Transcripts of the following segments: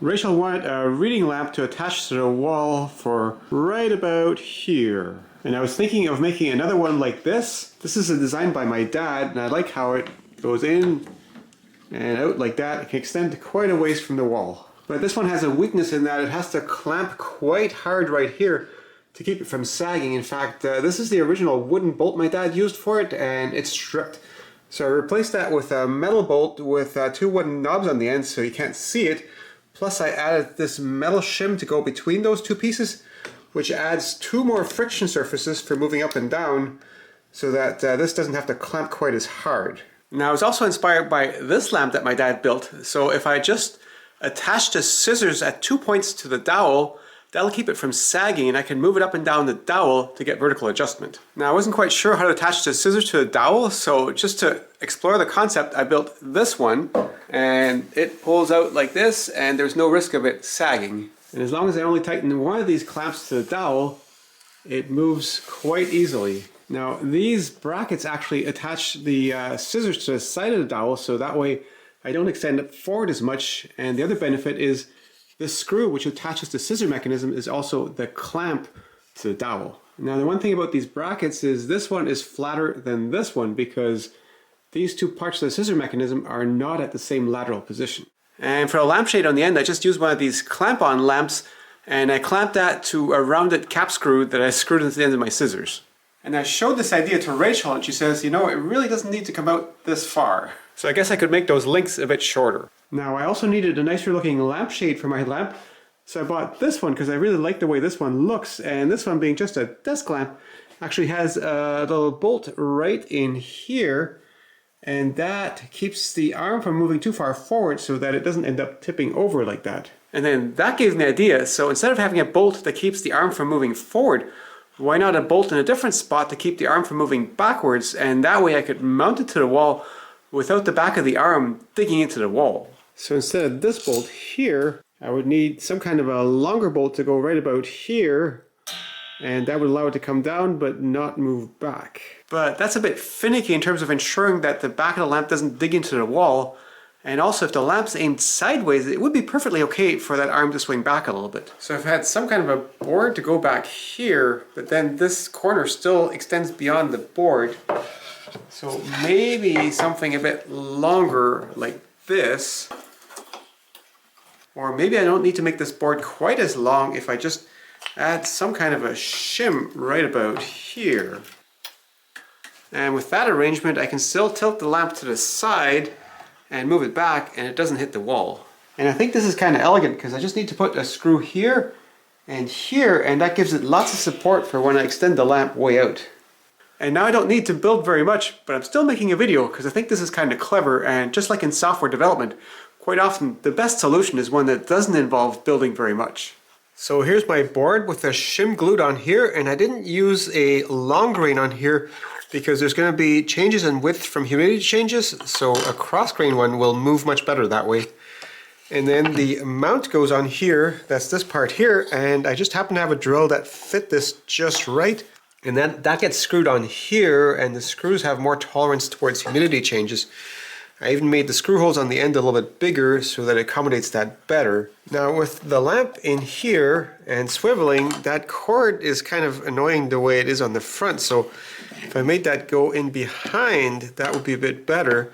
Rachel wanted a reading lamp to attach to the wall for right about here. And I was thinking of making another one like this. This is a design by my dad, and I like how it goes in and out like that. It can extend quite a ways from the wall. But this one has a weakness in that it has to clamp quite hard right here to keep it from sagging. In fact, this is the original wooden bolt my dad used for it, and it's stripped. So I replaced that with a metal bolt with two wooden knobs on the end so you can't see it. Plus I added this metal shim to go between those two pieces, which adds two more friction surfaces for moving up and down so that this doesn't have to clamp quite as hard. Now I was also inspired by this lamp that my dad built. So if I just attach the scissors at 2 points to the dowel, that'll keep it from sagging, and I can move it up and down the dowel to get vertical adjustment. Now I wasn't quite sure how to attach the scissors to the dowel, so just to explore the concept, I built this one, and it pulls out like this, and there's no risk of it sagging. And as long as I only tighten one of these clamps to the dowel, it moves quite easily. Now these brackets actually attach the scissors to the side of the dowel, so that way I don't extend it forward as much, and the other benefit is this screw, which attaches the scissor mechanism, is also the clamp to the dowel. Now the one thing about these brackets is this one is flatter than this one because these two parts of the scissor mechanism are not at the same lateral position. And for a lampshade on the end, I just used one of these clamp-on lamps, and I clamped that to a rounded cap screw that I screwed into the end of my scissors. And I showed this idea to Rachel, and she says, you know, it really doesn't need to come out this far. So I guess I could make those links a bit shorter. Now I also needed a nicer looking lampshade for my lamp, so I bought this one because I really like the way this one looks, and this one being just a desk lamp actually has a little bolt right in here, and that keeps the arm from moving too far forward so that it doesn't end up tipping over like that. And then that gave me an idea, so instead of having a bolt that keeps the arm from moving forward, why not a bolt in a different spot to keep the arm from moving backwards, and that way I could mount it to the wall without the back of the arm digging into the wall. So instead of this bolt here, I would need some kind of a longer bolt to go right about here, and that would allow it to come down but not move back. But that's a bit finicky in terms of ensuring that the back of the lamp doesn't dig into the wall, and also if the lamp's aimed sideways, it would be perfectly okay for that arm to swing back a little bit. So if I had some kind of a board to go back here, but then this corner still extends beyond the board, so maybe something a bit longer like this. Or maybe I don't need to make this board quite as long if I just add some kind of a shim right about here. And with that arrangement, I can still tilt the lamp to the side and move it back, and it doesn't hit the wall. And I think this is kind of elegant because I just need to put a screw here, and that gives it lots of support for when I extend the lamp way out. And now I don't need to build very much, but I'm still making a video because I think this is kind of clever, and just like in software development, quite often the best solution is one that doesn't involve building very much. So here's my board with a shim glued on here, and I didn't use a long grain on here because there's going to be changes in width from humidity changes, so a cross grain one will move much better that way. And then the mount goes on here, that's this part here, and I just happen to have a drill that fit this just right. And then that gets screwed on here, and the screws have more tolerance towards humidity changes. I even made the screw holes on the end a little bit bigger so that it accommodates that better. Now with the lamp in here and swiveling, that cord is kind of annoying the way it is on the front, so if I made that go in behind, that would be a bit better.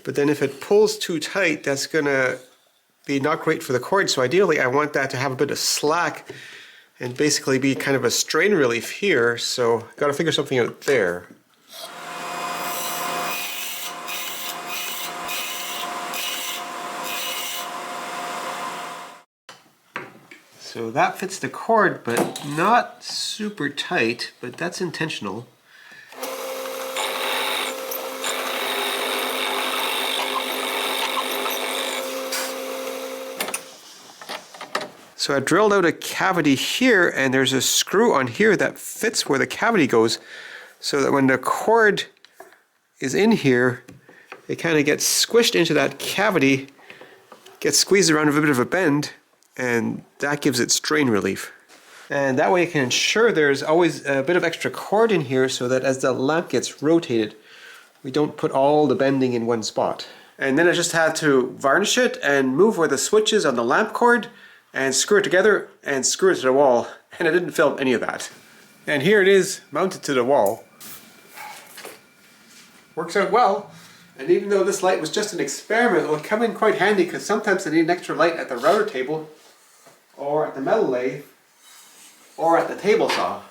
But then if it pulls too tight, that's gonna be not great for the cord, so ideally I want that to have a bit of slack and basically be kind of a strain relief here, so gotta figure something out there. So that fits the cord, but not super tight, but that's intentional. So I drilled out a cavity here, and there's a screw on here that fits where the cavity goes, so that when the cord is in here, it kind of gets squished into that cavity, gets squeezed around with a bit of a bend, and that gives it strain relief. And that way it can ensure there's always a bit of extra cord in here so that as the lamp gets rotated, we don't put all the bending in one spot. And then I just had to varnish it and move where the switch is on the lamp cord and screw it together and screw it to the wall. And I didn't film any of that. And here it is mounted to the wall. Works out well. And even though this light was just an experiment, it will come in quite handy because sometimes I need an extra light at the router table or at the metal lathe or at the table saw.